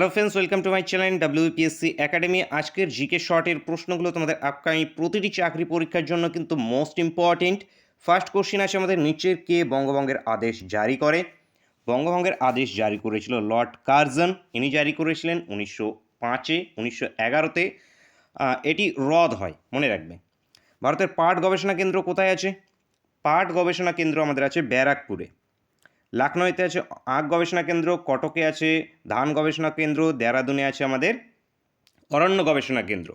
Hello friends, welcome to my channel WPSC academy. আজকের GK শর্টের প্রশ্নগুলো তোমাদের আপকামিং প্রতিটি চাকরি পরীক্ষার জন্য কিন্তু মোস্ট ইম্পর্টেন্ট। ফার্স্ট কোশ্চিন আছে আমাদের, নিচের কে বঙ্গভঙ্গের আদেশ জারি করে? বঙ্গভঙ্গের আদেশ জারি করেছিল লর্ড কার্জন। ইনি জারি করেছিলেন 1905-এ। 1911-তে এটি রদ হয়, মনে রাখবে। ভারতের পাট গবেষণা কেন্দ্র কোথায় আছে? পাট গবেষণা কেন্দ্র আমাদের আছে ব্যারাকপুরে। লখনউতে আছে আখ গবেষণা কেন্দ্র, কটকে আছে ধান গবেষণা কেন্দ্র, দেহরাদুনে আছে আমাদের অরণ্য গবেষণা কেন্দ্র।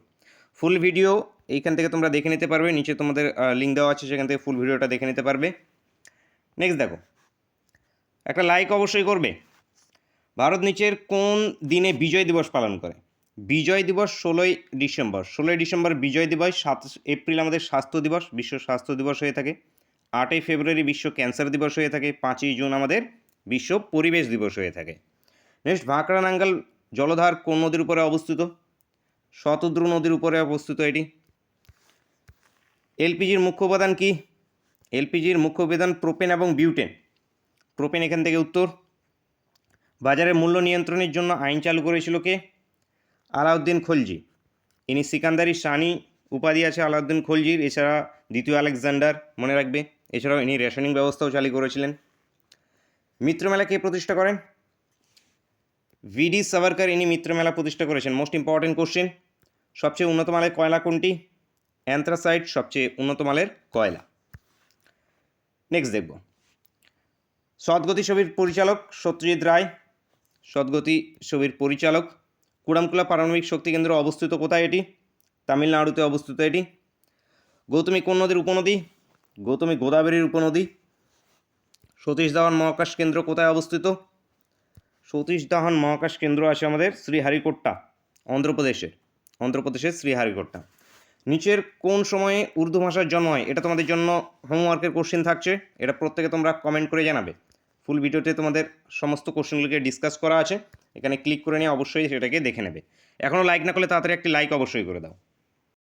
ফুল ভিডিও এইখান থেকে তোমরা দেখে নিতে পারবে, নিচে তোমাদের লিঙ্ক দেওয়া আছে, সেখান থেকে ফুল ভিডিওটা দেখে নিতে পারবে। নেক্সট দেখো, একটা লাইক অবশ্যই করবে। ভারত নিচের কোন দিনে বিজয় দিবস পালন করে? বিজয় দিবস 16ই ডিসেম্বর। 16ই ডিসেম্বর বিজয় দিবস। 7 এপ্রিল আমাদের স্বাস্থ্য দিবস, বিশ্ব স্বাস্থ্য দিবস হয়ে থাকে। 8ই ফেব্রুয়ারি বিশ্ব ক্যান্সার দিবস হয়ে থাকে। 5ই জুন আমাদের বিশ্ব পরিবেশ দিবস হয়ে থাকে। নেক্সট, ভাকরা নাঙ্গাল জলধার কোন নদীর উপরে অবস্থিত? শতদ্রু নদীর উপরে অবস্থিত এটি। এলপিজির মুখ্য উপাদান কি? এলপিজির মুখ্য উপাদান প্রোপেন এবং বিউটেন। প্রোপেন এখান থেকে উত্তর। বাজারের মূল্য নিয়ন্ত্রণের জন্য আইন চালু করেছিল কে? আলাউদ্দিন খলজি। ইনি সিকান্দারি শানি উপাধি আছে আলাউদ্দিন খলজির। এছাড়া দ্বিতীয় আলেকজান্ডার, মনে রাখবে। এছাড়াও ইনি রেশনিং ব্যবস্থাও চালু করেছিলেন। মিত্রমেলা কে প্রতিষ্ঠা করেন? ভিডি সাভারকার, ইনি মিত্রমেলা প্রতিষ্ঠা করেছেন। Most important question. সবচেয়ে উন্নত মানের কয়লা কোনটি? অ্যান্থ্রাসাইট সবচেয়ে উন্নত মানের কয়লা। নেক্সট দেখব, সদগতি ছবির পরিচালক সত্যজিৎ রায়। সদগতি ছবির পরিচালক। কুড়ামকুলা পারমাণবিক শক্তি কেন্দ্র অবস্থিত কোথায় এটি? তামিলনাড়ুতে অবস্থিত এটি। গৌতমী কোন নদীর উপনদী? গৌতমী গোদাবরীর উপনদী। সতীশ ধাওয়ান মহাকাশ কেন্দ্র কোথায় অবস্থিত? সতীশ ধাওয়ান মহাকাশ কেন্দ্র আছে আমাদের শ্রীহারিকোট্টা, অন্ধ্রপ্রদেশের শ্রীহারিকোট্টা। নিচের কোন সময়ে উর্দু ভাষার জন্ম হয়? এটা তোমাদের জন্য হোমওয়ার্কের কোশ্চেন থাকছে, এটা প্রত্যেকে তোমরা কমেন্ট করে জানাবে। ফুল ভিডিওতে তোমাদের সমস্ত কোশ্চেনগুলোকে ডিসকাস করা আছে, এখানে ক্লিক করে নিয়ে অবশ্যই সেটাকে দেখে নেবে। এখনও লাইক না করলে তাড়াতাড়ি একটি লাইক অবশ্যই করে দাও।